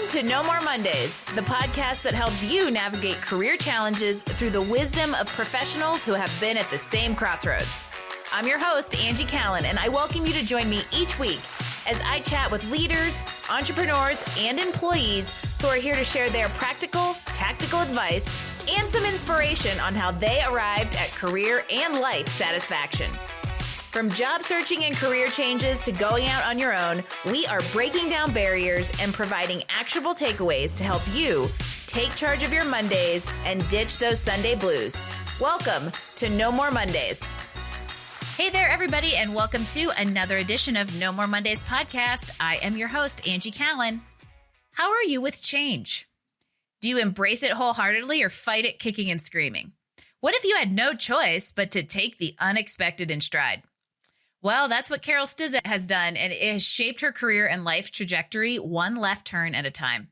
Welcome to No More Mondays, the podcast that helps you navigate career challenges through the wisdom of professionals who have been at the same crossroads. I'm your host, Angie Callen, and I welcome you to join me each week as I chat with leaders, entrepreneurs, and employees who are here to share their practical, tactical advice and some inspiration on how they arrived at career and life satisfaction. From job searching and career changes to going out on your own, we are breaking down barriers and providing actionable takeaways to help you take charge of your Mondays and ditch those Sunday blues. Welcome to No More Mondays. Hey there, everybody, and welcome to another edition of No More Mondays podcast. I am your host, Angie Callen. How are you with change? Do you embrace it wholeheartedly or fight it kicking and screaming? What if you had no choice but to take the unexpected in stride? Well, that's what Carole Stizza has done, and it has shaped her career and life trajectory one left turn at a time.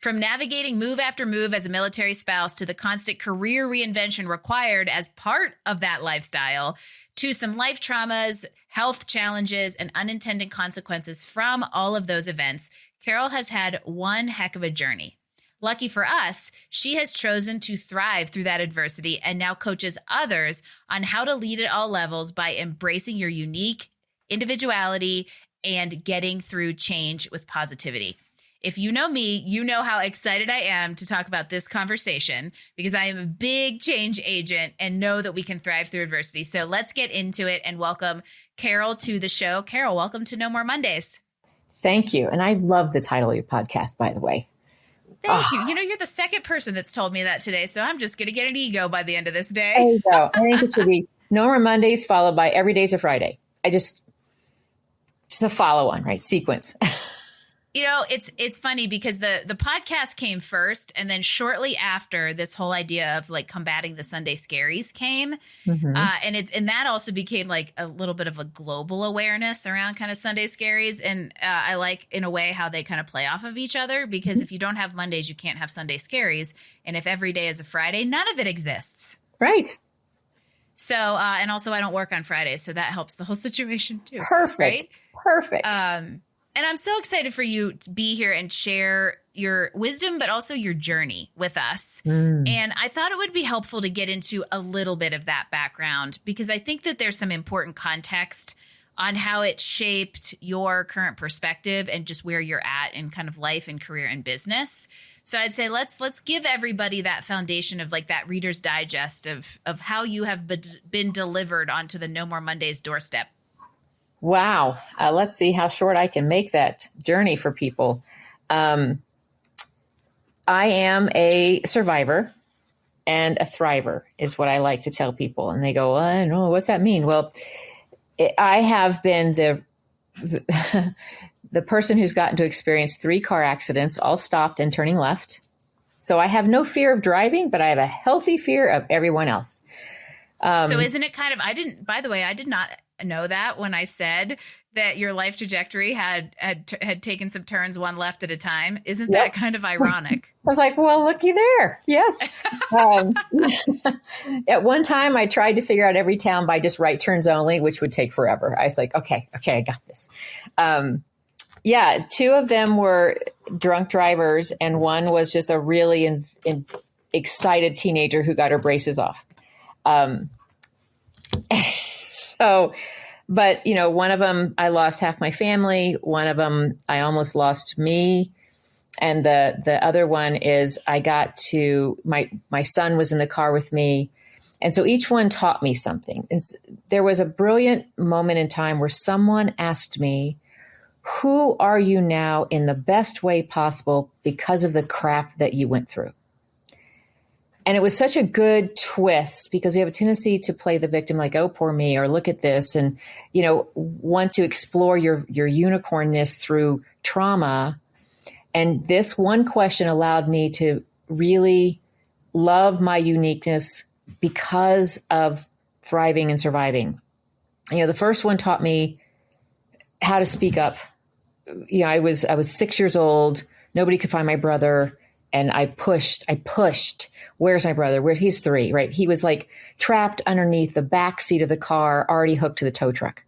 From navigating move after move as a military spouse to the constant career reinvention required as part of that lifestyle, to some life traumas, health challenges, and unintended consequences from all of those events, Carole has had one heck of a journey. Lucky for us, she has chosen to thrive through that adversity and now coaches others on how to lead at all levels by embracing your unique individuality and getting through change with positivity. If you know me, you know how excited I am to talk about this conversation because I am a big change agent and know that we can thrive through adversity. So let's get into it and welcome Carole to the show. Carole, welcome to No More Mondays. Thank you. And I love the title of your podcast, by the way. Thank you. You know, you're the second person that's told me that today, so I'm just going to get an ego by the end of this day. There you go. I think it should be No More Mondays followed by Every Day's a Friday. Just a follow-on, right? Sequence. You know, it's funny because the podcast came first, and then shortly after, this whole idea of like combating the Sunday scaries came, and that also became like a little bit of a global awareness around kind of Sunday scaries, and I like in a way how they kind of play off of each other because if you don't have Mondays, you can't have Sunday scaries, and if every day is a Friday, none of it exists. Right. So, and also I don't work on Fridays, so that helps the whole situation too. Perfect. Right? Perfect. And I'm so excited for you to be here and share your wisdom, but also your journey with us. And I thought it would be helpful to get into a little bit of that background because I think that there's some important context on how it shaped your current perspective and just where you're at in kind of life and career and business. So I'd say let's give everybody that foundation of like that Reader's Digest of how you have been delivered onto the No More Mondays doorstep. Wow. Let's see how short I can make that journey for people. I am a survivor and a thriver is what I like to tell people. And they go, well, I don't know, what's that mean? Well, I have been the person who's gotten to experience 3 car accidents, all stopped and turning left. So I have no fear of driving, but I have a healthy fear of everyone else. So isn't it kind of, I did not know that when I said that your life trajectory had taken some turns one left at a time. Isn't that kind of ironic? I was like, well, looky there. Yes. At one time I tried to figure out every town by just right turns only, which would take forever. I was like, okay, I got this. 2 of them were drunk drivers and one was just a really excited teenager who got her braces off. But one of them, I lost half my family. One of them, I almost lost me. And the other one is I got to, my son was in the car with me. And so each one taught me something. And there was a brilliant moment in time where someone asked me, who are you now in the best way possible because of the crap that you went through? And it was such a good twist because we have a tendency to play the victim like, oh, poor me, or look at this. And, want to explore your unicornness through trauma. And this one question allowed me to really love my uniqueness because of thriving and surviving. The first one taught me how to speak up. I was 6 years old. Nobody could find my brother. And I pushed. Where's my brother? He's 3, right? He was like trapped underneath the back seat of the car, already hooked to the tow truck.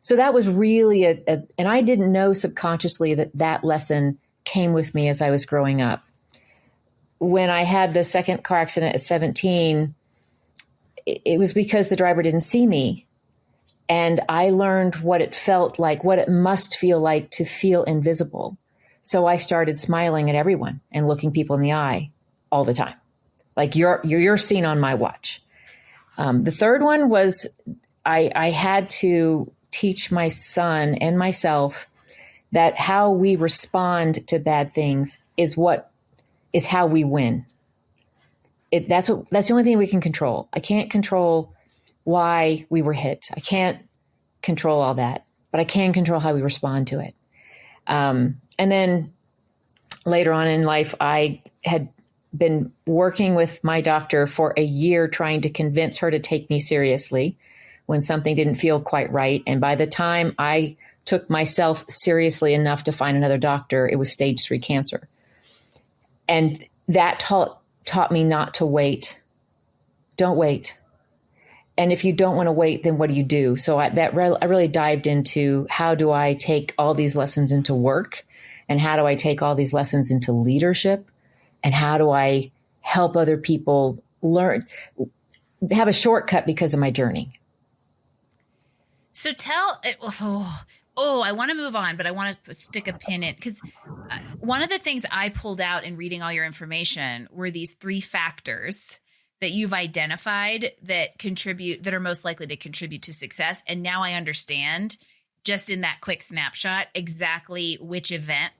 So that was really and I didn't know subconsciously that lesson came with me as I was growing up. When I had the second car accident at 17, it was because the driver didn't see me. And I learned what it felt like, what it must feel like to feel invisible. So I started smiling at everyone and looking people in the eye all the time. Like you're seen on my watch. The third one was I had to teach my son and myself that how we respond to bad things is how we win. That's the only thing we can control. I can't control why we were hit. I can't control all that, but I can control how we respond to it. And then later on in life, I had been working with my doctor for a year trying to convince her to take me seriously when something didn't feel quite right. And by the time I took myself seriously enough to find another doctor, it was stage 3 cancer. And that taught me not to wait. Don't wait. And if you don't want to wait, then what do you do? So I really dived into how do I take all these lessons into work, and how do I take all these lessons into leadership, and how do I help other people have a shortcut because of my journey. So I want to move on, but I want to stick a pin in, because one of the things I pulled out in reading all your information were these 3 factors that you've identified that are most likely to contribute to success. And now I understand, just in that quick snapshot, exactly which event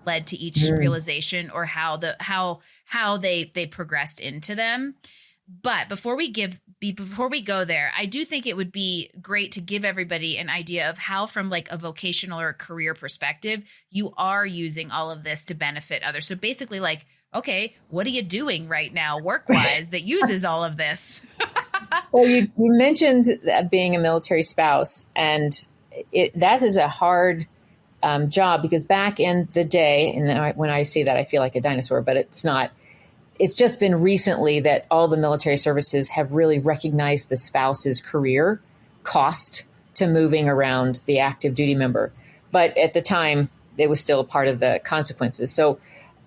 led to each realization, or how they progressed into them. But before we go there, I do think it would be great to give everybody an idea of how, from like a vocational or a career perspective, you are using all of this to benefit others. So basically, like, okay, what are you doing right now work-wise that uses all of this? Well, you mentioned being a military spouse, and that is a hard job, because back in the day, and when I say that, I feel like a dinosaur, but it's not. It's just been recently that all the military services have really recognized the spouse's career cost to moving around the active duty member. But at the time, it was still a part of the consequences. So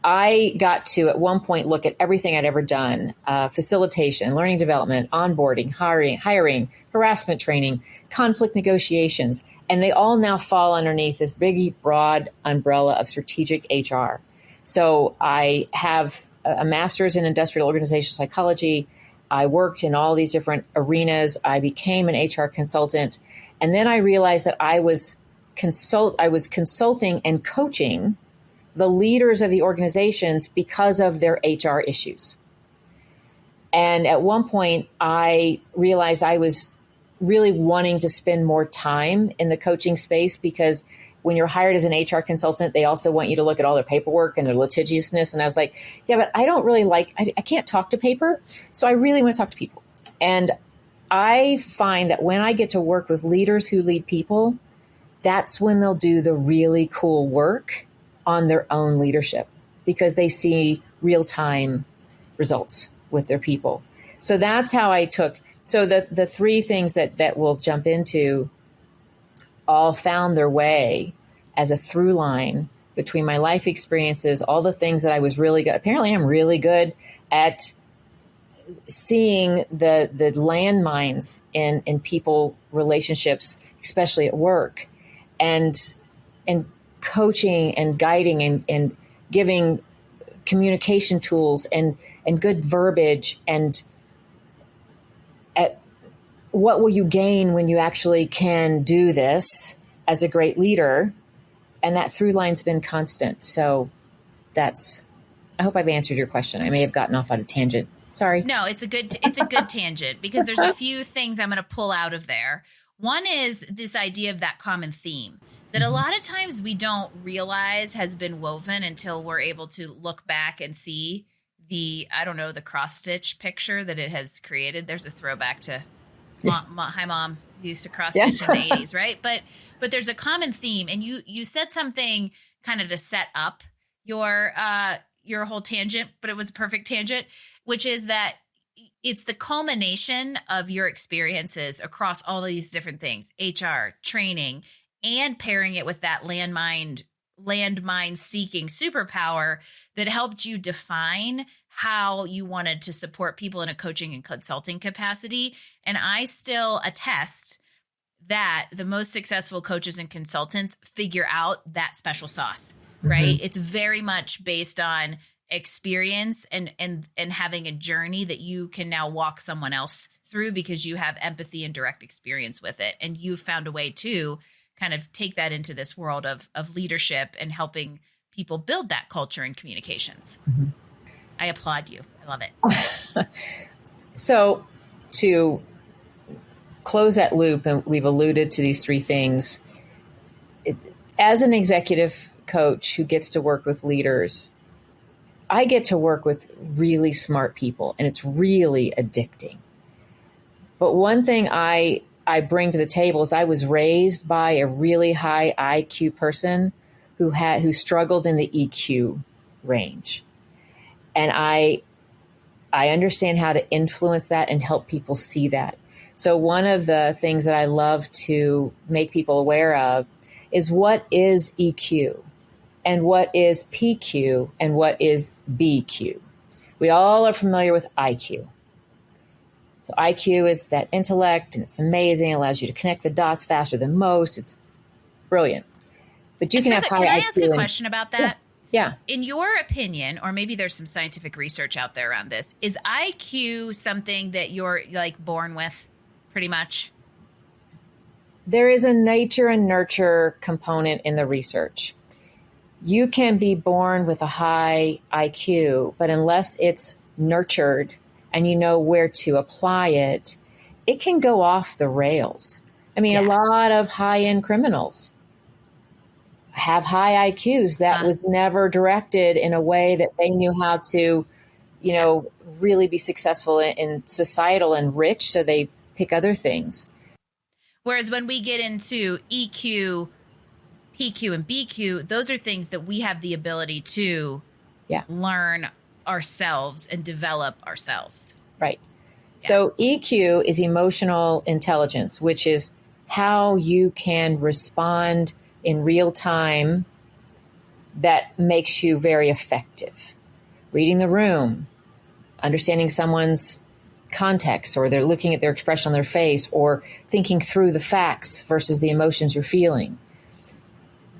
I got to, at one point, look at everything I'd ever done: facilitation, learning development, onboarding, hiring, harassment training, conflict negotiations. And they all now fall underneath this big, broad umbrella of strategic HR. So I have a master's in industrial organizational psychology. I worked in all these different arenas. I became an HR consultant. And then I realized that I was consulting and coaching the leaders of the organizations because of their HR issues. And at one point, I realized I was really wanting to spend more time in the coaching space, because when you're hired as an HR consultant, they also want you to look at all their paperwork and their litigiousness. And I was like, yeah, but I don't really I can't talk to paper. So I really want to talk to people. And I find that when I get to work with leaders who lead people, that's when they'll do the really cool work on their own leadership, because they see real-time results with their people. So that's how I took. So the 3 things that we'll jump into all found their way as a through line between my life experiences, all the things that I was really good. Apparently I'm really good at seeing the landmines in people relationships, especially at work, and coaching and guiding and giving communication tools and good verbiage, and at what will you gain when you actually can do this as a great leader. And that through line's been constant. So I hope I've answered your question. I may have gotten off on a tangent. Sorry. No, it's a good tangent, because there's a few things I'm going to pull out of there. One is this idea of that common theme that a lot of times we don't realize has been woven until we're able to look back and see the cross stitch picture that it has created. There's a throwback to hi mom used to cross stitch in the 80s, right? But there's a common theme, and you said something kind of to set up your whole tangent, but it was a perfect tangent, which is that it's the culmination of your experiences across all these different things: HR, training, and pairing it with that landmine landmine seeking superpower that helped you define how you wanted to support people in a coaching and consulting capacity. And I still attest that the most successful coaches and consultants figure out that special sauce, right? It's very much based on experience and having a journey that you can now walk someone else through because you have empathy and direct experience with it. And you've found a way to kind of take that into this world of leadership and helping people build that culture and communications. I applaud you. I love it. So to close that loop, and we've alluded to these three things, as an executive coach who gets to work with leaders, I get to work with really smart people, and it's really addicting. But one thing I bring to the table is I was raised by a really high IQ person who struggled in the EQ range. And I understand how to influence that and help people see that. So one of the things that I love to make people aware of is what is EQ and what is PQ and what is BQ. We all are familiar with IQ. So IQ is that intellect, and it's amazing. It allows you to connect the dots faster than most. It's brilliant. But you can have high IQ. Can I ask a question about that? Yeah. In your opinion, or maybe there's some scientific research out there around this, is IQ something that you're like born with pretty much? There is a nature and nurture component in the research. You can be born with a high IQ, but unless it's nurtured and you know where to apply it, it can go off the rails. I mean, a lot of high-end criminals have high IQs that was never directed in a way that they knew how to, really be successful in societal and rich. So they pick other things. Whereas when we get into EQ, PQ, and BQ, those are things that we have the ability to learn ourselves and develop ourselves. Right. Yeah. So EQ is emotional intelligence, which is how you can respond in real time that makes you very effective. Reading the room, understanding someone's context, or they're looking at their expression on their face, or thinking through the facts versus the emotions you're feeling.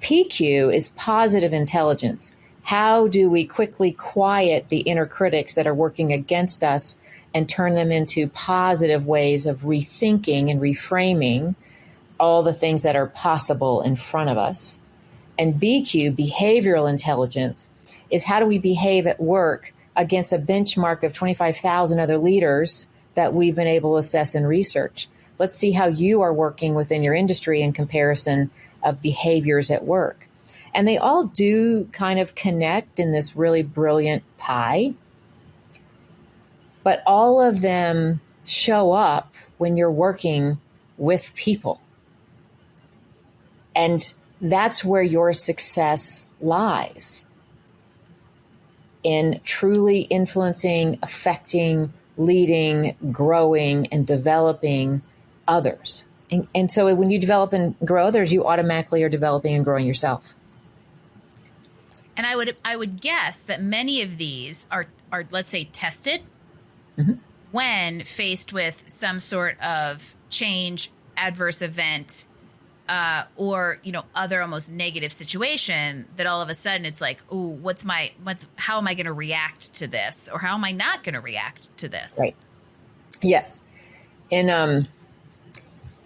PQ is positive intelligence. How do we quickly quiet the inner critics that are working against us and turn them into positive ways of rethinking and reframing all the things that are possible in front of us? And BQ, behavioral intelligence, is how do we behave at work against a benchmark of 25,000 other leaders that we've been able to assess and research. Let's see how you are working within your industry in comparison of behaviors at work. And they all do kind of connect in this really brilliant pie. But all of them show up when you're working with people. And that's where your success lies, in truly influencing, affecting, leading, growing, and developing others. And so when you develop and grow others, you automatically are developing and growing yourself. And I would guess that many of these are let's say, tested when faced with some sort of change, adverse event, or other almost negative situation, that all of a sudden it's like, oh, how am I going to react to this, or how am I not going to react to this? Right. Yes. And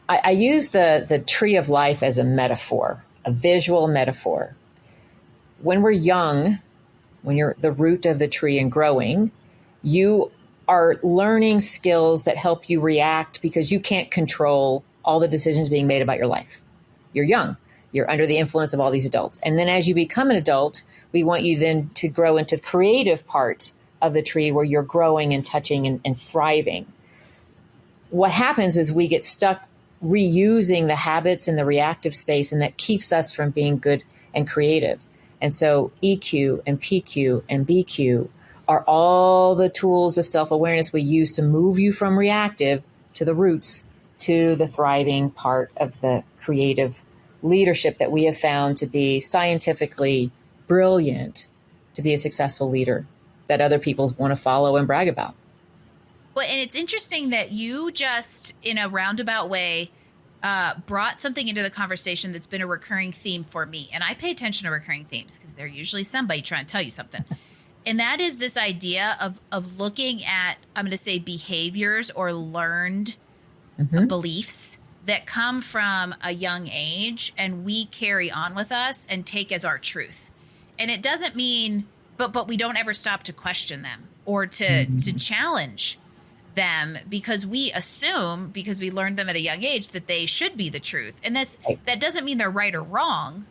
I use the tree of life as a metaphor, a visual metaphor. When we're young, when you're the root of the tree and growing, you are learning skills that help you react because you can't control all the decisions being made about your life. You're young. You're under the influence of all these adults. And then as you become an adult, we want you then to grow into the creative part of the tree where you're growing and touching and thriving. What happens is we get stuck reusing the habits in the reactive space, and that keeps us from being good and creative. And so EQ and PQ and BQ are all the tools of self-awareness we use to move you from reactive to the roots to the thriving part of the creative leadership that we have found to be scientifically brilliant to be a successful leader that other people want to follow and brag about. Well, and it's interesting that you just, in a roundabout way, brought something into the conversation that's been a recurring theme for me. And I pay attention to recurring themes because they're usually somebody trying to tell you something. And that is this idea of looking at, I'm going to say, behaviors or learned beliefs that come from a young age and we carry on with us and take as our truth. And it doesn't mean, but we don't ever stop to question them or to challenge them, because we assume, because we learned them at a young age, that they should be the truth. And that doesn't mean they're right or wrong.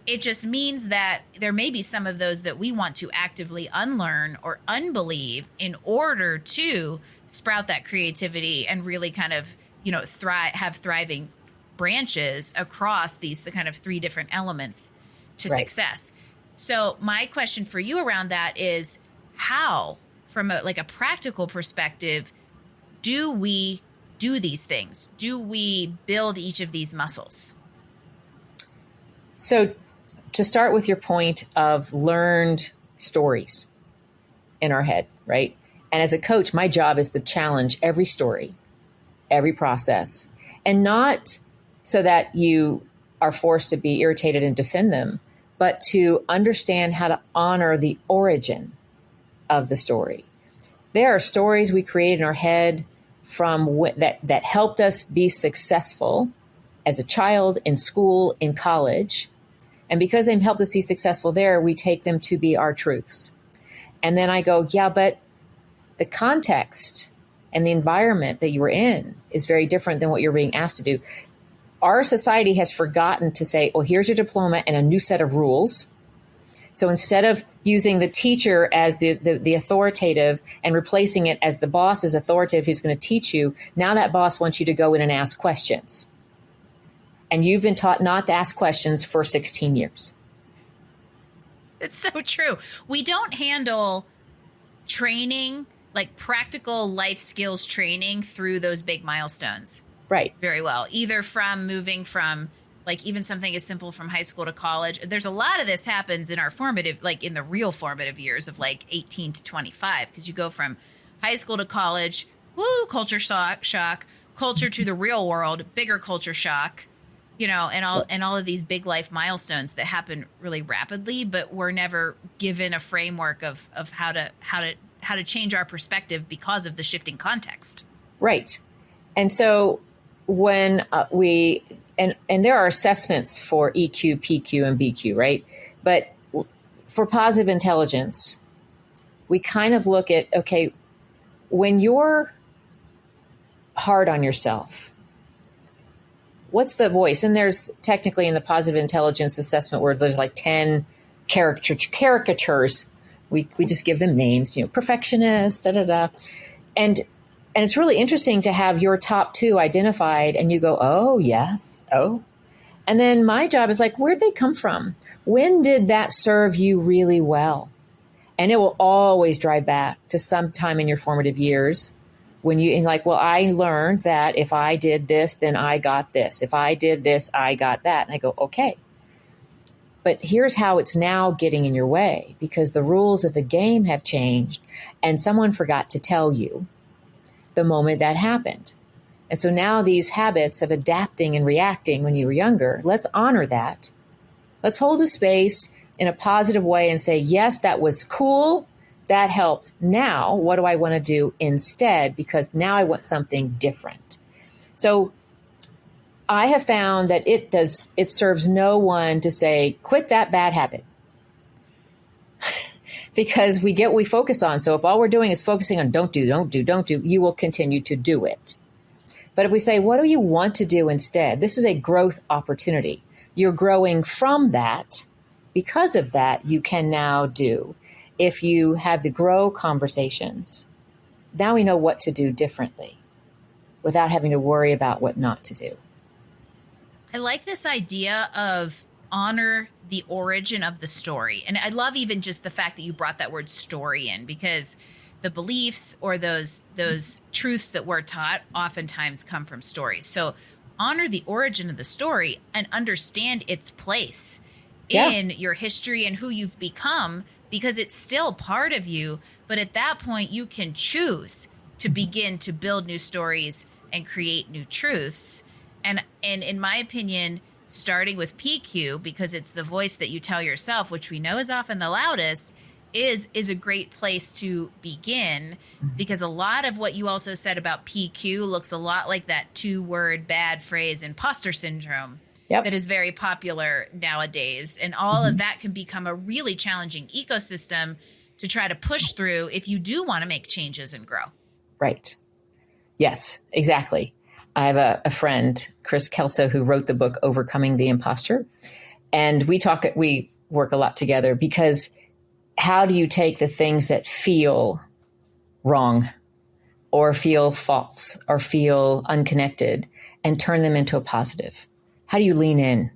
It just means that there may be some of those that we want to actively unlearn or unbelieve in order to sprout that creativity and really kind of, have thriving branches across these kind of three different elements to success. So my question for you around that is, how, from a practical perspective, do we do these things? Do we build each of these muscles? So to start with your point of learned stories in our head, right? And as a coach, my job is to challenge every story, every process, and not so that you are forced to be irritated and defend them, but to understand how to honor the origin of the story. There are stories we create in our head from that helped us be successful as a child, in school, in college. And because they helped us be successful there, we take them to be our truths. And then I go, yeah, but the context and the environment that you were in is very different than what you're being asked to do. Our society has forgotten to say, well, here's your diploma and a new set of rules. So instead of using the teacher as the authoritative and replacing it as the boss is authoritative who's going to teach you, now that boss wants you to go in and ask questions. And you've been taught not to ask questions for 16 years. It's so true. We don't handle training, like practical life skills training, through those big milestones. Right. Very well. Either from moving from, like, even something as simple from high school to college. There's a lot of this happens in our formative, like in the real formative years of like 18 to 25, because you go from high school to college, culture shock, culture to the real world, bigger culture shock, and all of these big life milestones that happen really rapidly, but we're never given a framework of how to change our perspective because of the shifting context. Right. And so when and there are assessments for EQ, PQ, and BQ, right? But for positive intelligence, we kind of look at, okay, when you're hard on yourself, what's the voice? And there's technically in the positive intelligence assessment where there's like 10 caricatures. We just give them names, perfectionist, And it's really interesting to have your top two identified and you go, oh, yes. Oh. And then my job is like, where'd they come from? When did that serve you really well? And it will always drive back to some time in your formative years when I learned that if I did this, then I got this. If I did this, I got that. And I go, okay. But here's how it's now getting in your way, because the rules of the game have changed and someone forgot to tell you the moment that happened. And so now these habits of adapting and reacting when you were younger, let's honor that. Let's hold a space in a positive way and say, yes, that was cool. That helped. Now, what do I want to do instead? Because now I want something different. So I have found that it serves no one to say, quit that bad habit. Because we get what we focus on. So if all we're doing is focusing on don't do, you will continue to do it. But if we say, what do you want to do instead? This is a growth opportunity. You're growing from that. Because of that, you can now do. If you have the grow conversations, now we know what to do differently without having to worry about what not to do. I like this idea of honor the origin of the story. And I love even just the fact that you brought that word story in, because the beliefs or those truths that we're taught oftentimes come from stories. So honor the origin of the story and understand its place Yeah. in your history and who you've become, because it's still part of you. But at that point, you can choose to begin to build new stories and create new truths. And in my opinion, starting with PQ, because it's the voice that you tell yourself, which we know is often the loudest, is a great place to begin, because a lot of what you also said about PQ looks a lot like that 2-word bad phrase imposter syndrome. Yep. That is very popular nowadays. And all of that can become a really challenging ecosystem to try to push through if you do want to make changes and grow. Right. Yes, exactly. I have a friend, Chris Kelso, who wrote the book Overcoming the Imposter. And we work a lot together, because how do you take the things that feel wrong or feel false or feel unconnected and turn them into a positive? How do you lean in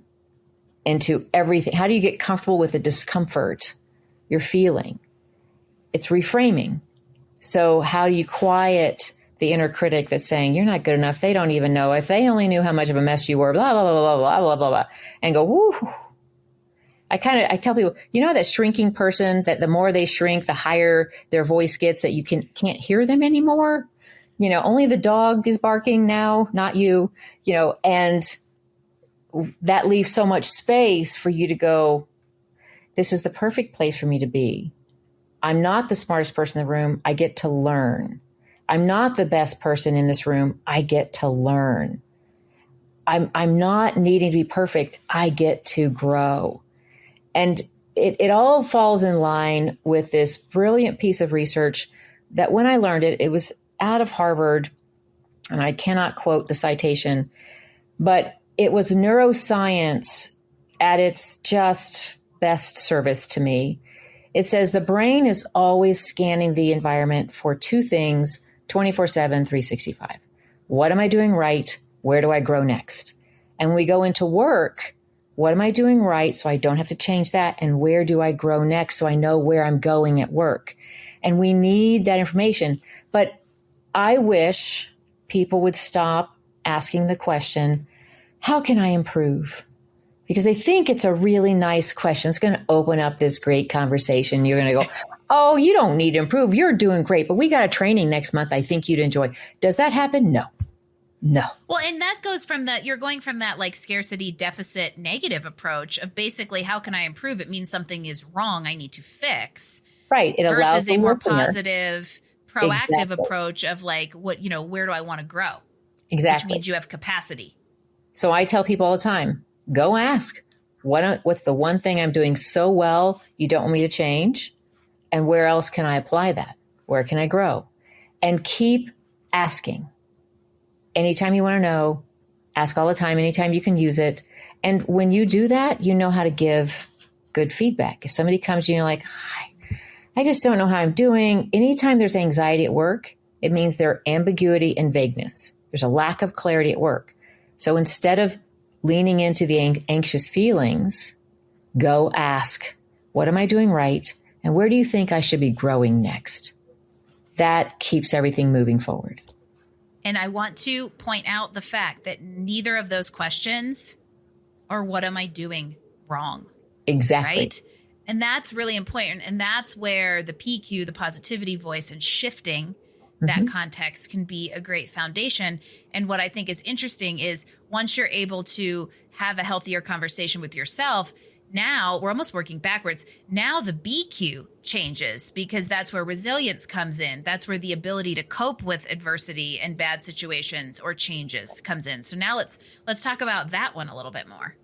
into everything? How do you get comfortable with the discomfort you're feeling? It's reframing. So how do you quiet the inner critic that's saying, you're not good enough, they don't even know, if they only knew how much of a mess you were, blah, blah, blah, blah, blah, blah, blah, blah, and go, whoo. I tell people, that shrinking person, that the more they shrink, the higher their voice gets, that you can't hear them anymore. Only the dog is barking now, not you, and that leaves so much space for you to go, this is the perfect place for me to be. I'm not the smartest person in the room. I get to learn. I'm not the best person in this room. I get to learn. I'm not needing to be perfect. I get to grow. And it all falls in line with this brilliant piece of research that when I learned it, it was out of Harvard, and I cannot quote the citation, but it was neuroscience at its just best service to me. It says the brain is always scanning the environment for 2 things, 24/7, 365. What am I doing right? Where do I grow next? And when we go into work, what am I doing right so I don't have to change that? And where do I grow next so I know where I'm going at work? And we need that information. But I wish people would stop asking the question, how can I improve? Because they think it's a really nice question. It's going to open up this great conversation. You're going to go, oh, you don't need to improve. You're doing great. But we got a training next month I think you'd enjoy. Does that happen? No. Well, and that goes from you're going from that like scarcity deficit negative approach of basically, how can I improve? It means something is wrong. I need to fix. Right. It allows versus a more listener. Positive, proactive Exactly. approach of like, where do I want to grow? Exactly. Which means you have capacity. So I tell people all the time, go ask, what's the one thing I'm doing so well you don't want me to change? And where else can I apply that? Where can I grow? And keep asking. Anytime you want to know, ask all the time, anytime you can use it. And when you do that, you know how to give good feedback. If somebody comes to you and you're like, hi, I just don't know how I'm doing. Anytime there's anxiety at work, it means there's ambiguity and vagueness. There's a lack of clarity at work. So instead of leaning into the anxious feelings, go ask, what am I doing right? And where do you think I should be growing next? That keeps everything moving forward. And I want to point out the fact that neither of those questions are what am I doing wrong? Exactly. Right? And that's really important. And that's where the PQ, the positivity voice, and shifting that context can be a great foundation. And what I think is interesting is once you're able to have a healthier conversation with yourself, now we're almost working backwards. Now the BQ changes because that's where resilience comes in. That's where the ability to cope with adversity and bad situations or changes comes in. So now let's talk about that one a little bit more.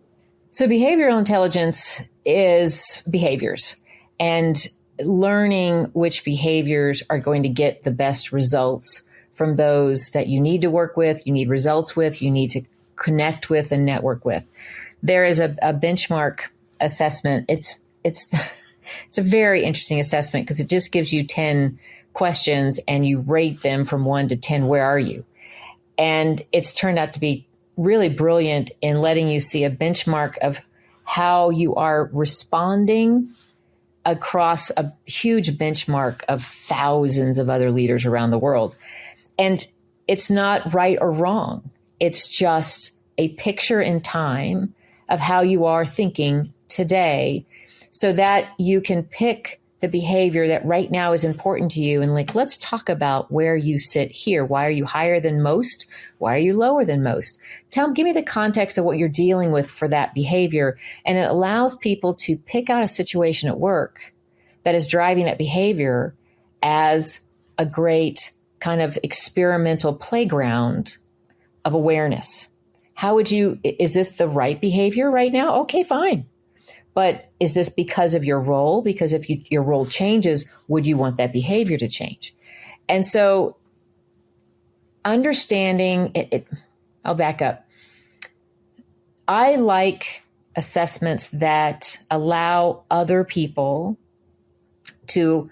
So behavioral intelligence is behaviors, and learning which behaviors are going to get the best results from those that you need to work with, you need results with, you need to connect with and network with. There is a benchmark assessment. It's a very interesting assessment because it just gives you 10 questions and you rate them from 1 to 10. Where are you? And it's turned out to be really brilliant in letting you see a benchmark of how you are responding across a huge benchmark of thousands of other leaders around the world. And it's not right or wrong. It's just a picture in time of how you are thinking today so that you can pick the behavior that right now is important to you. And like, let's talk about where you sit here. Why are you higher than most? Why are you lower than most? Give me the context of what you're dealing with for that behavior. And it allows people to pick out a situation at work that is driving that behavior as a great kind of experimental playground of awareness. Is this the right behavior right now? Okay, fine. But is this because of your role? Because if your role changes, would you want that behavior to change? And so understanding it, I'll back up. I like assessments that allow other people to,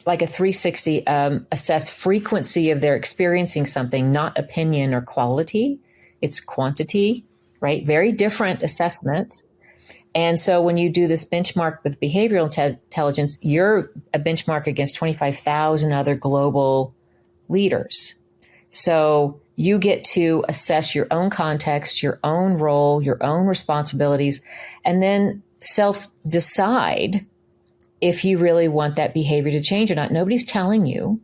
like a 360, assess frequency of their experiencing something, not opinion or quality. It's quantity, right? Very different assessment. And so when you do this benchmark with behavioral intelligence, you're a benchmark against 25,000 other global leaders. So you get to assess your own context, your own role, your own responsibilities, and then self-decide if you really want that behavior to change or not. Nobody's telling you.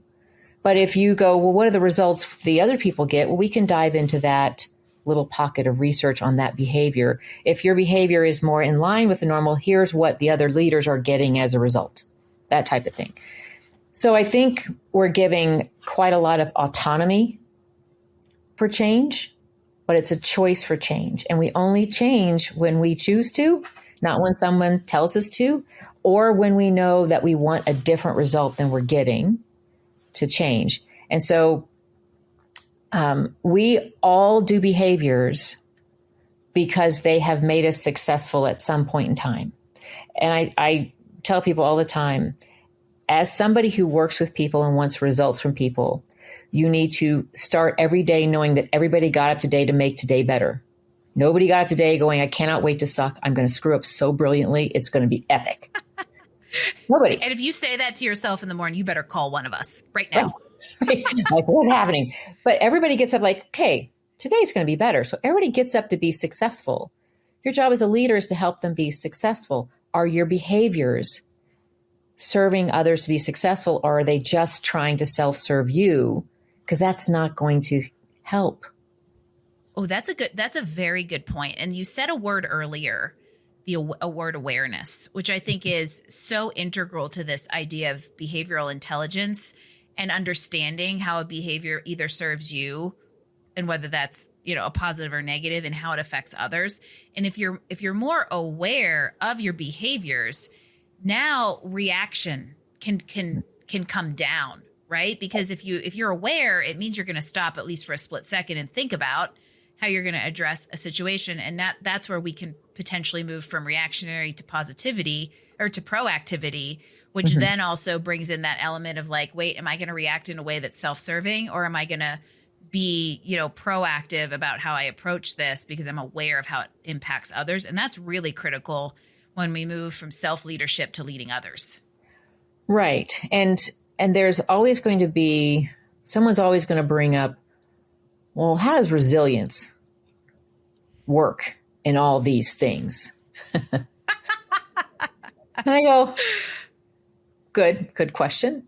But if you go, well, what are the results the other people get? Well, we can dive into that little pocket of research on that behavior. If your behavior is more in line with the normal, here's what the other leaders are getting as a result, that type of thing. So I think we're giving quite a lot of autonomy for change, but it's a choice for change. And we only change when we choose to, not when someone tells us to, or when we know that we want a different result than we're getting to change. And so we all do behaviors because they have made us successful at some point in time. And I tell people all the time, as somebody who works with people and wants results from people, you need to start every day knowing that everybody got up today to make today better. Nobody got up today going, I cannot wait to suck. I'm going to screw up so brilliantly. It's going to be epic. Nobody. And if you say that to yourself in the morning, you better call one of us right now. Right. Like, what's happening? But everybody gets up like, okay, today's going to be better. So everybody gets up to be successful. Your job as a leader is to help them be successful. Are your behaviors serving others to be successful, or are they just trying to self-serve you? Because that's not going to help. Oh, that's a very good point. And you said a word earlier, a word awareness, which I think is so integral to this idea of behavioral intelligence and understanding how a behavior either serves you and whether that's, a positive or negative and how it affects others. And if you're more aware of your behaviors, now reaction can come down, right? Because if you're aware, it means you're going to stop at least for a split second and think about how you're going to address a situation. And that's where we can potentially move from reactionary to positivity or to proactivity, which then also brings in that element of like, wait, am I going to react in a way that's self-serving, or am I going to be, proactive about how I approach this because I'm aware of how it impacts others? And that's really critical when we move from self-leadership to leading others. Right. And there's always going to be, someone's always going to bring up, well, how does resilience work in all these things? And I go, good question.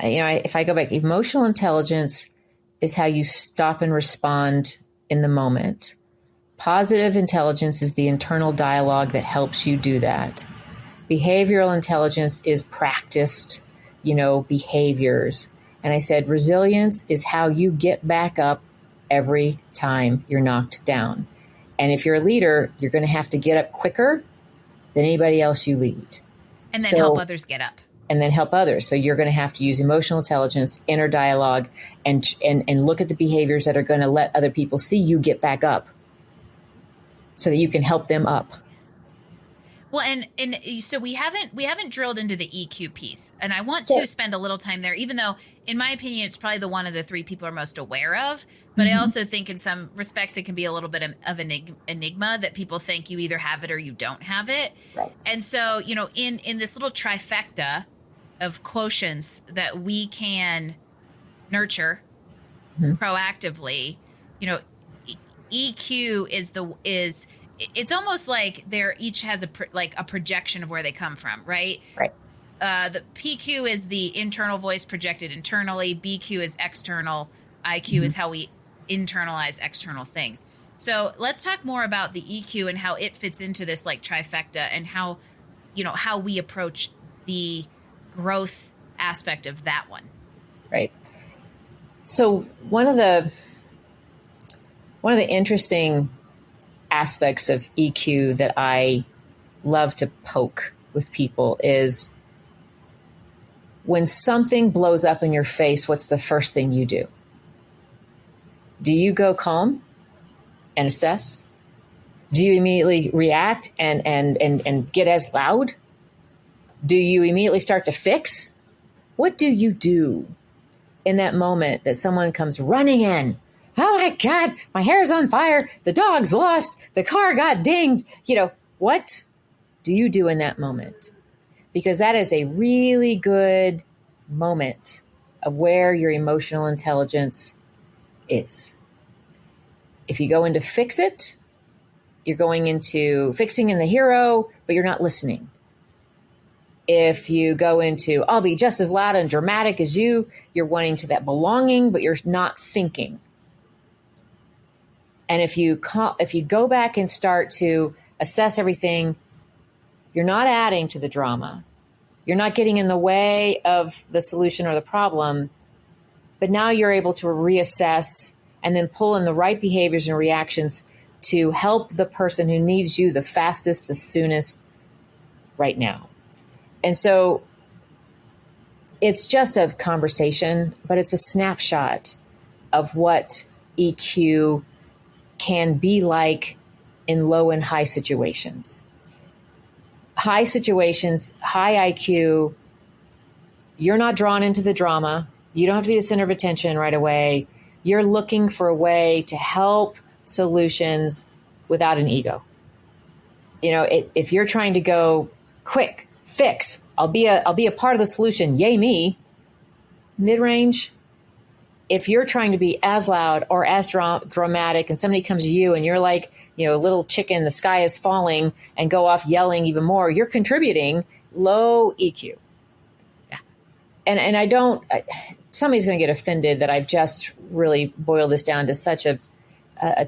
If I go back, emotional intelligence is how you stop and respond in the moment. Positive intelligence is the internal dialogue that helps you do that. Behavioral intelligence is practiced, behaviors. And I said, resilience is how you get back up every time you're knocked down. And if you're a leader, you're going to have to get up quicker than anybody else you lead. And then help others get up. And then help others. So you're going to have to use emotional intelligence, inner dialogue, and look at the behaviors that are going to let other people see you get back up so that you can help them up. Well, and so we haven't drilled into the EQ piece, and I want to spend a little time there, even though, in my opinion, it's probably the one of the three people are most aware of. But I also think in some respects it can be a little bit of an enigma that people think you either have it or you don't have it. Right. And so, in this little trifecta of quotients that we can nurture proactively, EQ is it's almost like they're each has a projection of where they come from, right? Right. The PQ is the internal voice projected internally. BQ is external. IQ is how we internalize external things. So let's talk more about the EQ and how it fits into this like trifecta, and how, how we approach the growth aspect of that one. Right. So one of the interesting aspects of EQ that I love to poke with people is when something blows up in your face, what's the first thing you do? Do you go calm and assess? Do you immediately react and get as loud? Do you immediately start to fix? What do you do in that moment that someone comes running in? Oh my God, my hair's on fire. The dog's lost. The car got dinged. What do you do in that moment? Because that is a really good moment of where your emotional intelligence is. If you go into fix it, you're going into fixing in the hero, but you're not listening. If you go into, I'll be just as loud and dramatic as you, you're wanting to that belonging, but you're not thinking. And if you go back and start to assess everything, you're not adding to the drama. You're not getting in the way of the solution or the problem, but now you're able to reassess and then pull in the right behaviors and reactions to help the person who needs you the fastest, the soonest right now. And so it's just a conversation, but it's a snapshot of what EQ can be like in low and high situations. High situations, high IQ, you're not drawn into the drama. You don't have to be the center of attention right away. You're looking for a way to help solutions without an ego. If you're trying to go quick, fix, I'll be a part of the solution, yay me. Mid-range, if you're trying to be as loud or as dramatic and somebody comes to you and you're like, a little chicken, the sky is falling, and go off yelling even more, you're contributing low EQ. Yeah. And somebody's going to get offended that I've just really boiled this down to such a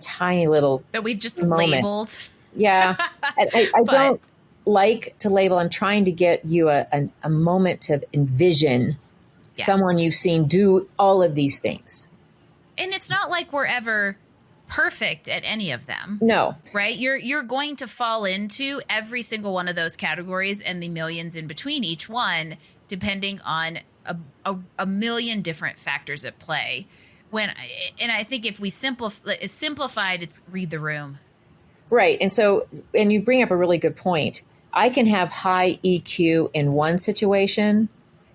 tiny little that we've just moment. Labeled. Yeah. I don't like to label. I'm trying to get you a moment to envision someone you've seen do all of these things. And it's not like we're ever perfect at any of them. No. Right? You're going to fall into every single one of those categories and the millions in between each one, depending on a million different factors at play. And I think if we simplified, it's read the room. Right. And you bring up a really good point. I can have high EQ in one situation,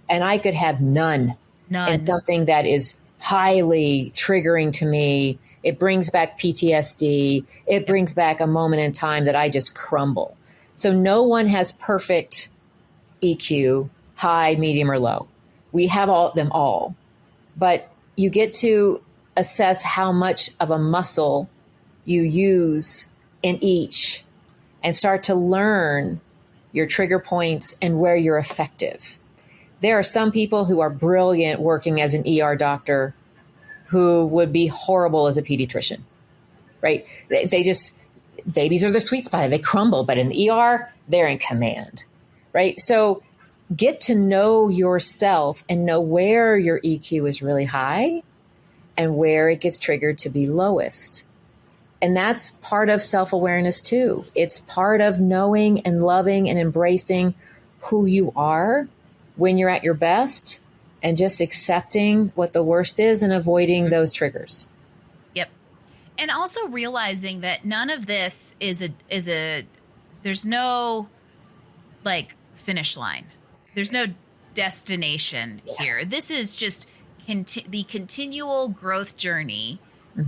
and I could have none in something that is highly triggering to me. It brings back PTSD. It brings back a moment in time that I just crumble. So no one has perfect EQ, high, medium, or low. We have them all. But you get to assess how much of a muscle you use in each and start to learn your trigger points and where you're effective. There are some people who are brilliant working as an ER doctor who would be horrible as a pediatrician, right? Babies are the sweet spot. They crumble, but in ER, they're in command, right? So get to know yourself and know where your EQ is really high and where it gets triggered to be lowest. And that's part of self-awareness too. It's part of knowing and loving and embracing who you are when you're at your best and just accepting what the worst is and avoiding those triggers. Yep. And also realizing that none of this is there's no like finish line. There's no destination here. This is just the continual growth journey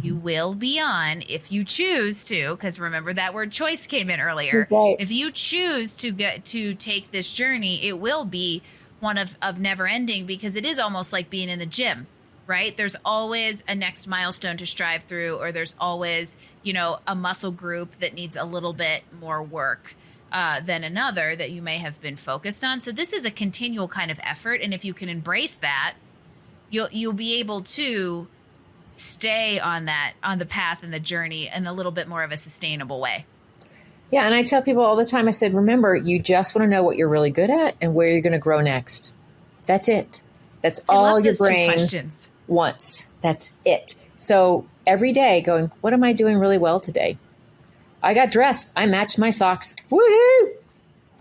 you will be on if you choose to, because remember that word choice came in earlier. Right. If you choose to take this journey, it will be one of never ending, because it is almost like being in the gym. right? There's always a next milestone to strive through, or there's always, a muscle group that needs a little bit more work than another that you may have been focused on. So this is a continual kind of effort. And if you can embrace that, you'll be able to stay on the path and the journey in a little bit more of a sustainable way. Yeah. And I tell people all the time, I said, remember, you just want to know what you're really good at and where you're going to grow next. That's it. That's all your brain wants. That's it. So every day going, what am I doing really well today? I got dressed. I matched my socks. Woohoo!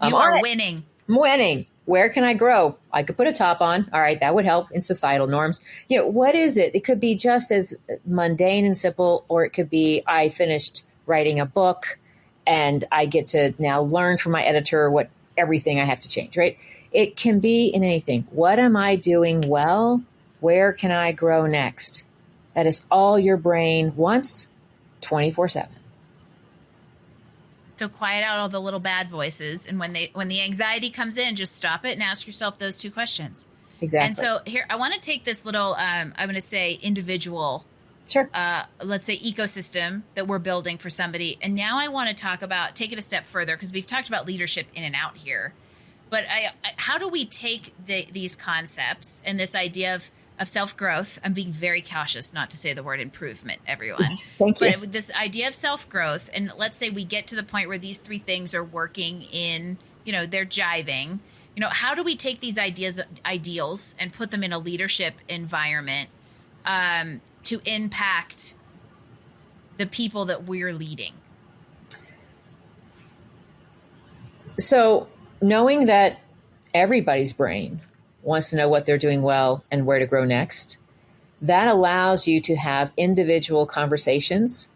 You are winning. I'm winning. Where can I grow? I could put a top on. All right, that would help in societal norms. What is it? It could be just as mundane and simple, or it could be I finished writing a book and I get to now learn from my editor everything I have to change, right? It can be in anything. What am I doing well? Where can I grow next? That is all your brain wants 24/7. So quiet out all the little bad voices. And when the anxiety comes in, just stop it and ask yourself those two questions. Exactly. And so here, I want to take this little, I'm going to say individual, sure. Let's say ecosystem that we're building for somebody. And now I want to take it a step further, because we've talked about leadership in and out here. But how do we take these concepts and this idea of self-growth? I'm being very cautious not to say the word improvement, everyone. Thank you. But this idea of self-growth, and let's say we get to the point where these three things are working in, they're jiving. How do we take these ideals and put them in a leadership environment to impact the people that we're leading? So knowing that everybody's brain wants to know what they're doing well and where to grow next, that allows you to have individual conversations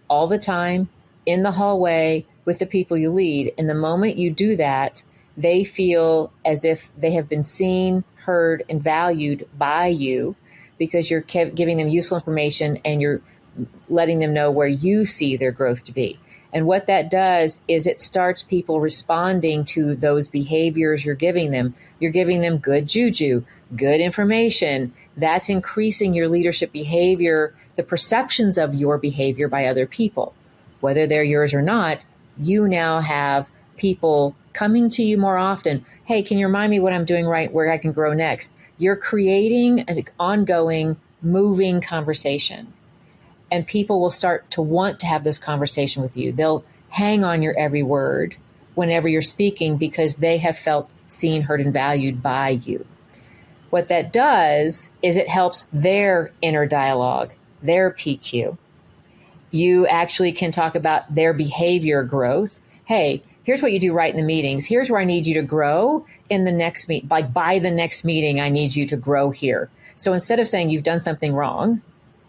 all the time in the hallway with the people you lead. And the moment you do that, they feel as if they have been seen, heard, and valued by you, because you're giving them useful information and you're letting them know where you see their growth to be. And what that does is it starts people responding to those behaviors you're giving them. You're giving them good juju, good information. That's increasing your leadership behavior, the perceptions of your behavior by other people. Whether they're yours or not, you now have people coming to you more often. Hey, can you remind me what I'm doing right, where I can grow next? You're creating an ongoing, moving conversation. And people will start to want to have this conversation with you. They'll hang on your every word whenever you're speaking, because they have felt seen, heard, and valued by you. What that does is it helps their inner dialogue, their PQ. You actually can talk about their behavior growth. Hey, here's what you do right in the meetings. Here's where I need you to grow in the next meet. By the next meeting, I need you to grow here. So instead of saying you've done something wrong,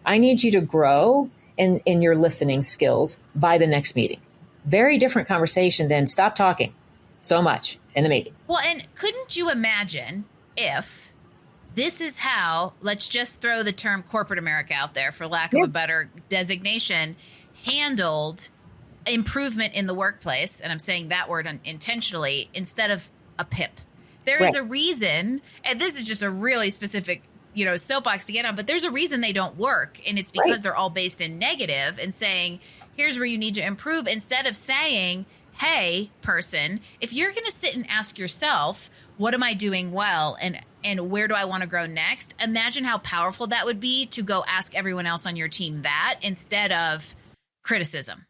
I need you to grow in your listening skills by the next meeting. Very different conversation than stop talking so much in the meeting. Well, and couldn't you imagine if this is how, let's just throw the term corporate America out there for lack of a better designation, handled improvement in the workplace, and I'm saying that word intentionally, instead of a PIP. There is a reason, and this is just a really specific soapbox to get on, but there's a reason they don't work. And it's because they're all based in negative and saying, here's where you need to improve, instead of saying, hey, person, if you're going to sit and ask yourself, what am I doing well? And where do I want to grow next? Imagine how powerful that would be to go ask everyone else on your team that, instead of criticism.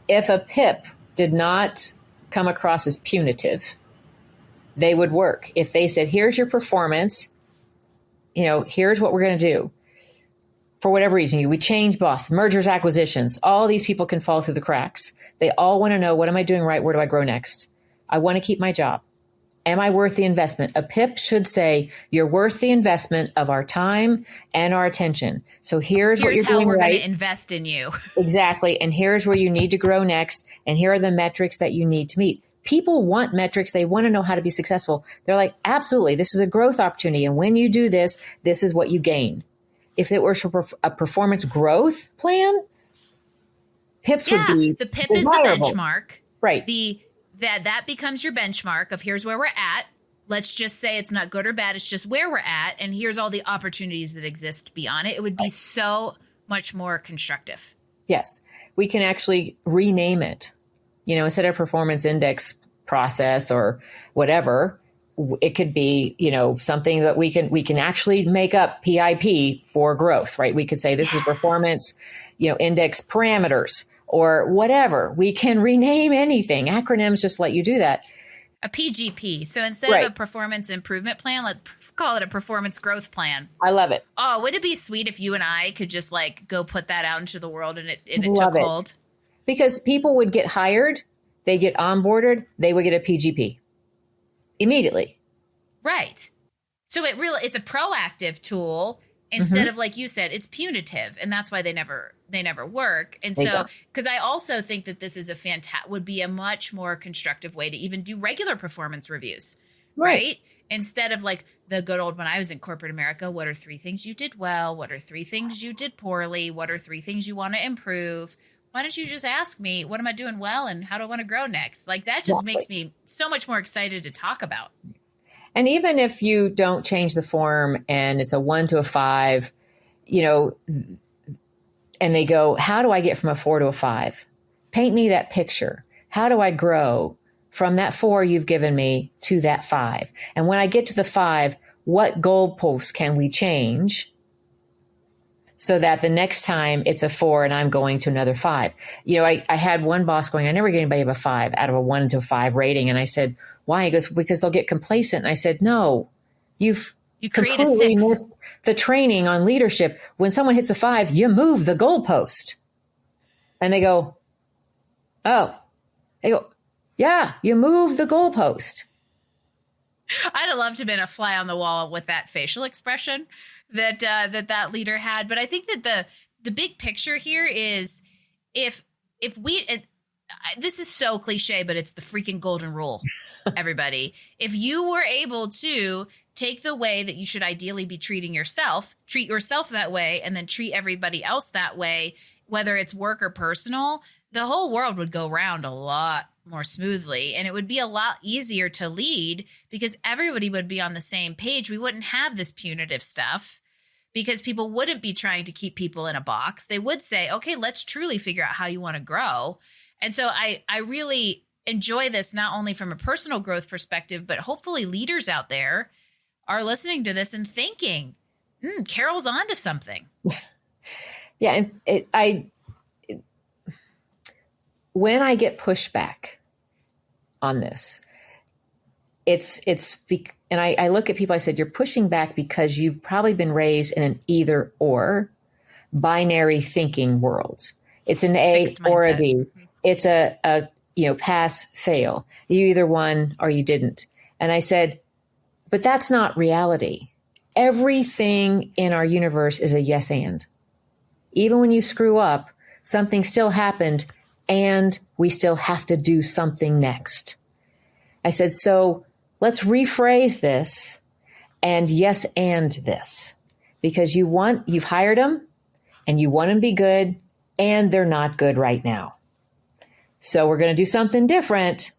If a PIP did not come across as punitive, they would work. If they said, here's your performance, here's what we're going to do. For whatever reason, we change boss, mergers, acquisitions. All these people can fall through the cracks. They all want to know, what am I doing right? Where do I grow next? I want to keep my job. Am I worth the investment? A PIP should say, you're worth the investment of our time and our attention. So here's what you're doing right. Here's how we're going to invest in you. Exactly. And here's where you need to grow next. And here are the metrics that you need to meet. People want metrics. They want to know how to be successful. They're like, absolutely, this is a growth opportunity. And when you do this, this is what you gain. If it were a performance growth plan, PIPs would be the PIP desirable. Is the benchmark. Right. That becomes your benchmark of here's where we're at. let's just say it's not good or bad. It's just where we're at. And here's all the opportunities that exist beyond it. It would be so much more constructive. Yes. We can actually rename it, instead of performance index process or whatever, it could be, something that we can actually make up PIP for growth, right? We could say this is performance, index parameters or whatever. We can rename anything. Acronyms just let you do that. A PGP. So instead of a performance improvement plan, let's call it a performance growth plan. I love it. Oh, would it be sweet if you and I could just go put that out into the world and it took hold? Because people would get hired, they get onboarded, they would get a PGP immediately. Right. So it's a proactive tool instead of, like you said, it's punitive, and that's why they never work. And so, because I also think that this is would be a much more constructive way to even do regular performance reviews, right? Instead of the good old, when I was in corporate America, what are 3 things you did well? What are 3 things you did poorly? What are 3 things you want to improve? Why don't you just ask me, what am I doing well and how do I want to grow next? That just makes me so much more excited to talk about. And even if you don't change the form and it's a 1 to a 5, and they go, how do I get from a 4 to a 5? Paint me that picture. How do I grow from that 4 you've given me to that 5? And when I get to the 5, what goalposts can we change so that the next time it's a 4 and I'm going to another 5? I had one boss going, I never get anybody of a 5 out of a 1 to a 5 rating. And I said, why? He goes, because they'll get complacent. And I said, no, you create a 6. Missed the training on leadership. When someone hits a 5, you move the goalpost. And they go, oh, yeah, you move the goalpost. I'd have loved to have been a fly on the wall with that facial expression that leader had. But I think that the big picture here is if we, this is so cliche, but it's the freaking golden rule, everybody. If you were able to take the way that you should ideally be treating yourself, treat yourself that way, and then treat everybody else that way, whether it's work or personal, the whole world would go round a lot more smoothly. And it would be a lot easier to lead because everybody would be on the same page. We wouldn't have this punitive stuff because people wouldn't be trying to keep people in a box. They would say, okay, let's truly figure out how you want to grow. And so I really enjoy this, not only from a personal growth perspective, but hopefully leaders out there are listening to this and thinking, Carole's onto something. Yeah. And when I get pushback on this, and I look at people, I said, you're pushing back because you've probably been raised in an either or binary thinking world. It's an A or a B. It's a pass, fail. You either won or you didn't. And I said, but that's not reality. Everything in our universe is a yes and. Even when you screw up, something still happened and we still have to do something next. I said, so let's rephrase this and yes and this, because you've hired them and you want them to be good and they're not good right now. So we're going to do something different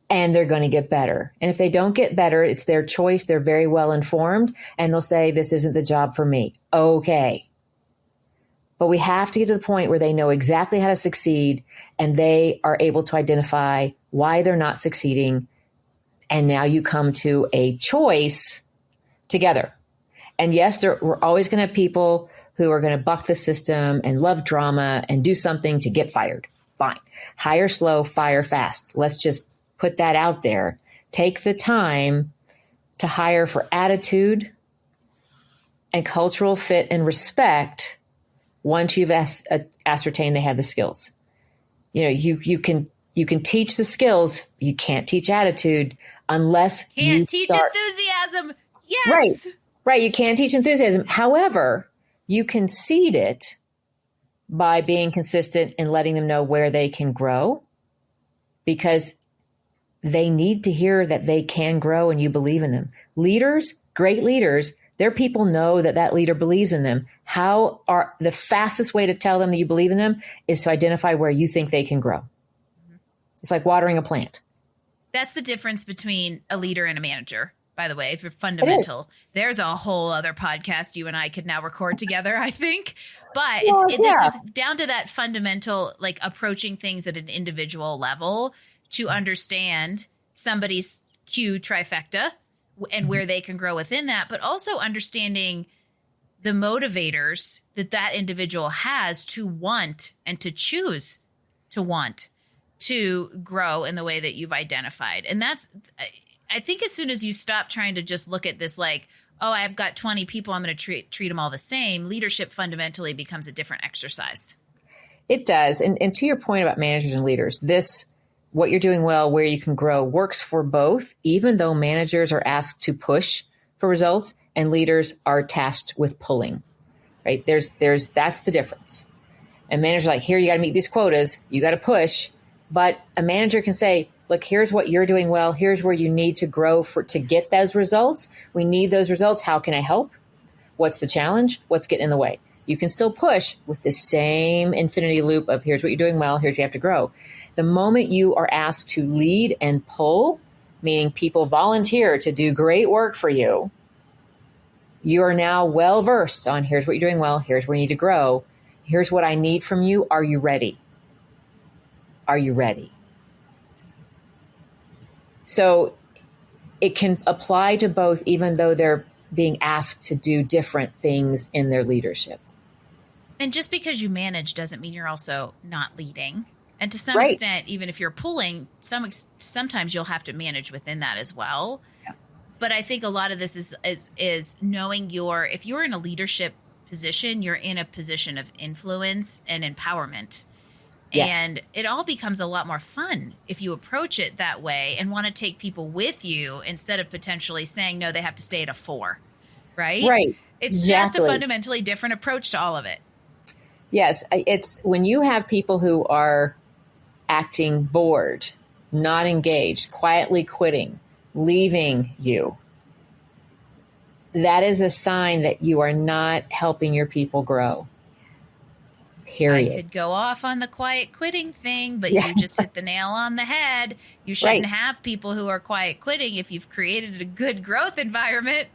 and they're going to get better. And if they don't get better, it's their choice. They're very well informed and they'll say, this isn't the job for me. Okay. But we have to get to the point where they know exactly how to succeed and they are able to identify why they're not succeeding. And now you come to a choice together. And yes, we're always going to have people who are going to buck the system and love drama and do something to get fired. Fine. Hire slow, fire fast. Let's just put that out there. Take the time to hire for attitude and cultural fit and respect once you've ascertained they have the skills. You can teach the skills. You can't teach attitude unless you teach enthusiasm. Yes. Right. You can't teach enthusiasm. However, you can seed it by being consistent and letting them know where they can grow, because they need to hear that they can grow and you believe in them. Leaders, great leaders, their people know that leader believes in them. The fastest way to tell them that you believe in them is to identify where you think they can grow. Mm-hmm. It's like watering a plant. That's the difference between a leader and a manager. by the way, if you're fundamental. There's a whole other podcast you and I could now record together, I think. But this is down to that fundamental, like approaching things at an individual level to understand somebody's Q trifecta and where they can grow within that, but also understanding the motivators that individual has to want and to choose to want to grow in the way that you've identified. And that's, I think as soon as you stop trying to just look at this like, oh, I've got 20 people, I'm going to treat them all the same, leadership fundamentally becomes a different exercise. It does. And to your point about managers and leaders, what you're doing well, where you can grow, works for both, even though managers are asked to push for results and leaders are tasked with pulling, right? That's the difference. And managers are like, here, you got to meet these quotas, you got to push. But a manager can say, look, here's what you're doing well. Here's where you need to grow to get those results. We need those results. How can I help? What's the challenge? What's getting in the way? You can still push with the same infinity loop of here's what you're doing well. Here's where you have to grow. The moment you are asked to lead and pull, meaning people volunteer to do great work for you, you are now well versed on here's what you're doing well. Here's where you need to grow. Here's what I need from you. Are you ready? Are you ready? So it can apply to both, even though they're being asked to do different things in their leadership. And just because you manage doesn't mean you're also not leading. And to some extent, even if you're pulling, sometimes you'll have to manage within that as well. Yeah. But I think a lot of this is knowing if you're in a leadership position, you're in a position of influence and empowerment. Yes. And it all becomes a lot more fun if you approach it that way and want to take people with you instead of potentially saying, no, they have to stay at a 4, right? Right. It's just a fundamentally different approach to all of it. Yes. It's when you have people who are acting bored, not engaged, quietly quitting, leaving you, that is a sign that you are not helping your people grow. Period. I could go off on the quiet quitting thing, but you just hit the nail on the head. You shouldn't have people who are quiet quitting if you've created a good growth environment.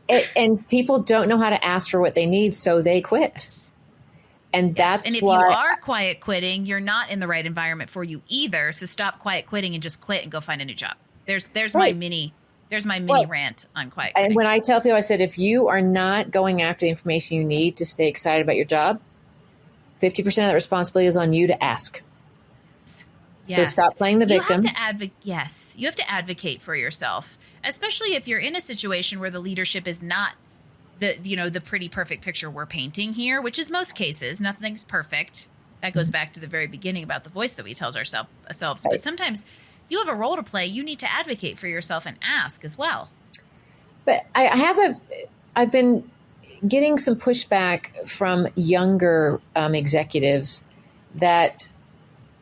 And people don't know how to ask for what they need, so they quit. Yes. And that's and if you are quiet quitting, you're not in the right environment for you either. So stop quiet quitting and just quit and go find a new job. There's my mini rant on quiet quitting. And when I tell people, I said, if you are not going after the information you need to stay excited about your job, 50% of the responsibility is on you to ask. Yes. So stop playing the victim. You have to advocate for yourself, especially if you're in a situation where the leadership is not the pretty perfect picture we're painting here, which is most cases. Nothing's perfect. That goes back to the very beginning about the voice that we tell ourselves. Right. But sometimes you have a role to play. You need to advocate for yourself and ask as well. But I've been getting some pushback from younger executives that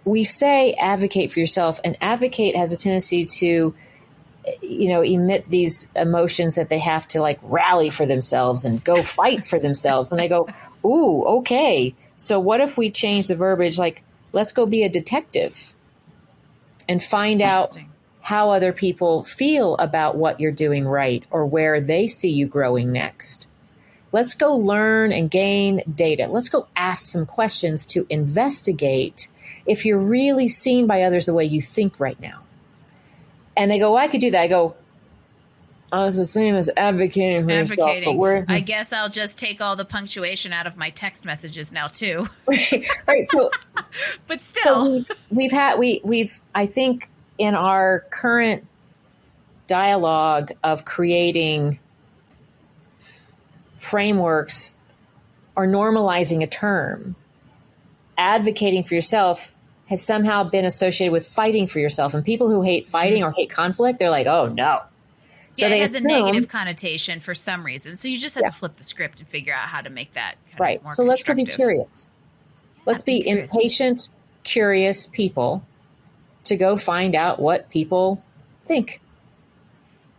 we say advocate for yourself, and advocate has a tendency to, emit these emotions that they have to like rally for themselves and go fight for themselves. And they go, ooh, okay. So what if we change the verbiage? Like, let's go be a detective and find out how other people feel about what you're doing right or where they see you growing next. Let's go learn and gain data. Let's go ask some questions to investigate if you're really seen by others the way you think right now. And they go, well, I could do that. I go, oh, it's the same as advocating for yourself. But I guess I'll just take all the punctuation out of my text messages now too. Right. So, but still, we've I think in our current dialogue of creating frameworks or normalizing a term, advocating for yourself has somehow been associated with fighting for yourself. And people who hate fighting or hate conflict, they're like, oh, no. So it has a negative connotation for some reason. So you just have to flip the script and figure out how to make that kind of more So let's go be curious. Let's be impatient, curious people to go find out what people think.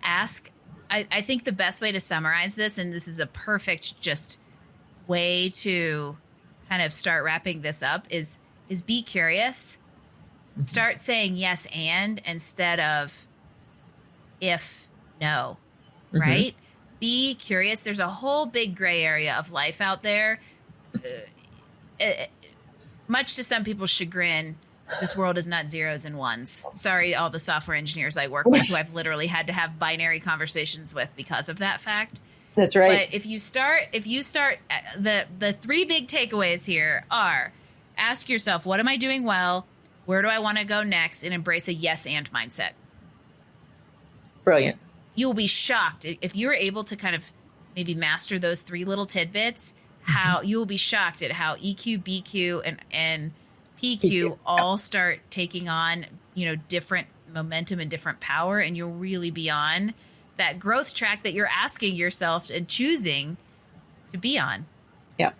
Ask. I think the best way to summarize this, and this is a perfect just way to kind of start wrapping this up, is be curious. Mm-hmm. Start saying yes and instead of if, know, right? Be curious. There's a whole big gray area of life out there. Much to some people's chagrin, this world is not zeros and ones. Sorry, all the software engineers I work with who I've literally had to have binary conversations with because of that fact. That's right. But if you start, the three big takeaways here are: ask yourself, what am I doing well? Where do I want to go next? And embrace a yes and mindset. Brilliant. You'll be shocked if you're able to kind of maybe master those three little tidbits. How you will be shocked at how EQ, BQ, and PQ all start taking on, different momentum and different power, and you'll really be on that growth track that you're asking yourself and choosing to be on. Yeah.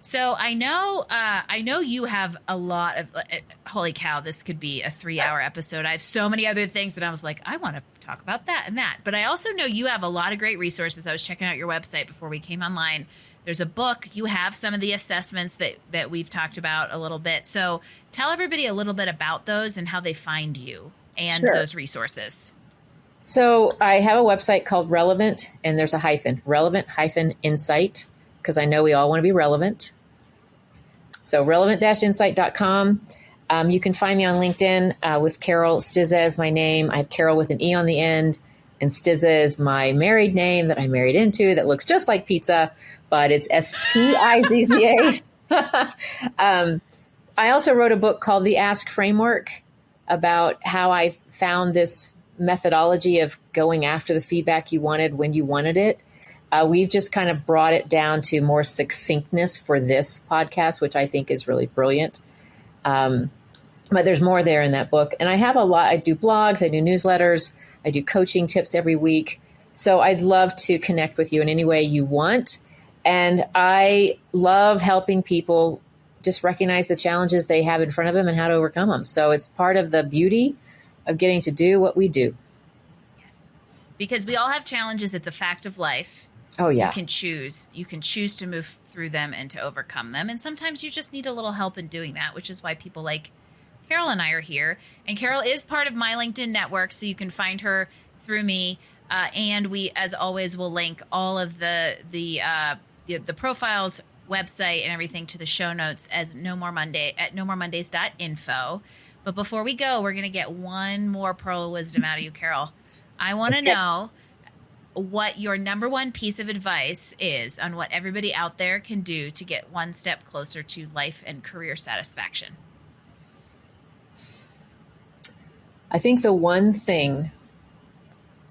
So I know you have a lot of, holy cow, this could be a 3-hour episode. I have so many other things that I was like, I want to talk about that and that. But I also know you have a lot of great resources. I was checking out your website before we came online. There's a book. You have some of the assessments that we've talked about a little bit. So tell everybody a little bit about those and how they find you and those resources. So I have a website called Relevant, and there's a hyphen, relevant-insight, because I know we all want to be relevant. So relevant-insight.com. You can find me on LinkedIn with Carole Stizza as my name. I have Carole with an E on the end, and Stizza is my married name that I married into that looks just like pizza, but it's Stizza. I also wrote a book called The Ask Framework about how I found this methodology of going after the feedback you wanted when you wanted it. We've just kind of brought it down to more succinctness for this podcast, which I think is really brilliant. But there's more there in that book. And I have a lot. I do blogs, I do newsletters, I do coaching tips every week. So I'd love to connect with you in any way you want. And I love helping people just recognize the challenges they have in front of them and how to overcome them. So it's part of the beauty of getting to do what we do. Yes. Because we all have challenges. It's a fact of life. Oh, yeah. You can choose to move through them and to overcome them. And sometimes you just need a little help in doing that, which is why people like Carole and I are here. And Carole is part of my LinkedIn network, so you can find her through me. And we, as always, will link all of the profiles, website, and everything to the show notes as No More Monday at nomoremondays.info. But before we go, we're going to get one more pearl of wisdom out of you, Carole. I want to know what your number one piece of advice is on what everybody out there can do to get one step closer to life and career satisfaction. I think the one thing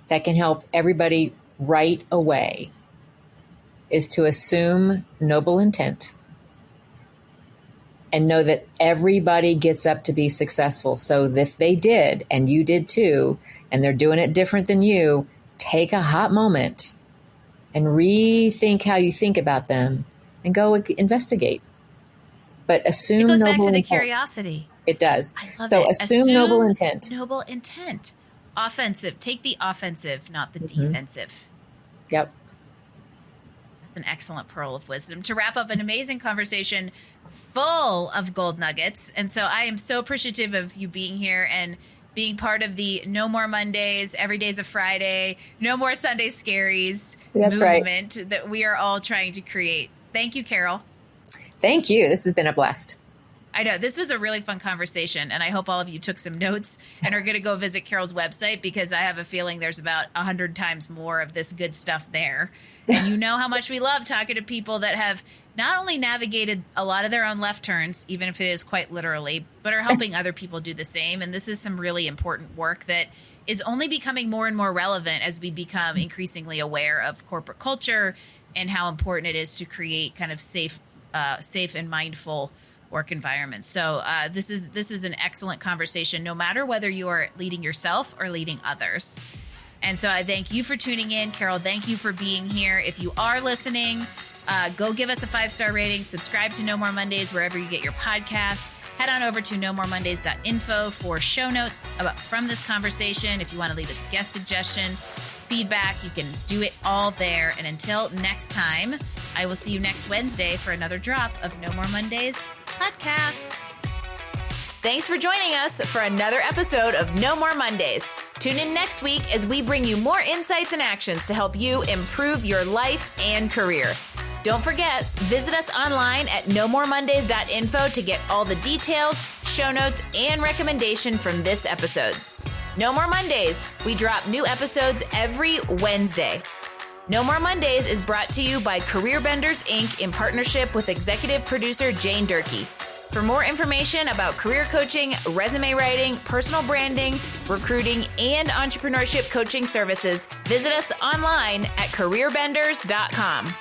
that can help everybody right away is to assume noble intent and know that everybody gets up to be successful. So if they did, and you did too, and they're doing it different than you, take a hot moment and rethink how you think about them and go investigate. But assume noble intent. It goes back to the curiosity. It does. I love so it. Assume noble intent. Noble intent. Offensive. Take the offensive, not the defensive. Yep. That's an excellent pearl of wisdom to wrap up an amazing conversation full of gold nuggets. And so I am so appreciative of you being here and being part of the No More Mondays, Every Day's a Friday, No More Sunday Scaries movement that we are all trying to create. Thank you, Carole. Thank you. This has been a blast. I know. This was a really fun conversation, and I hope all of you took some notes and are going to go visit Carole's website, because I have a feeling there's about 100 times more of this good stuff there. And you know how much we love talking to people that have not only navigated a lot of their own left turns, even if it is quite literally, but are helping other people do the same. And this is some really important work that is only becoming more and more relevant as we become increasingly aware of corporate culture and how important it is to create kind of safe and mindful work environments. So this is an excellent conversation, no matter whether you are leading yourself or leading others. And so I thank you for tuning in. Carole, thank you for being here. If you are listening, go give us a 5-star rating. Subscribe to No More Mondays wherever you get your podcast. Head on over to nomoremondays.info for show notes from this conversation. If you want to leave us a guest suggestion, feedback, you can do it all there. And until next time, I will see you next Wednesday for another drop of No More Mondays podcast. Thanks for joining us for another episode of No More Mondays. Tune in next week as we bring you more insights and actions to help you improve your life and career. Don't forget, visit us online at nomoremondays.info to get all the details, show notes, and recommendation from this episode. No More Mondays. We drop new episodes every Wednesday. No More Mondays is brought to you by Career Benders, Inc. in partnership with executive producer Jane Durkee. For more information about career coaching, resume writing, personal branding, recruiting, and entrepreneurship coaching services, visit us online at careerbenders.com.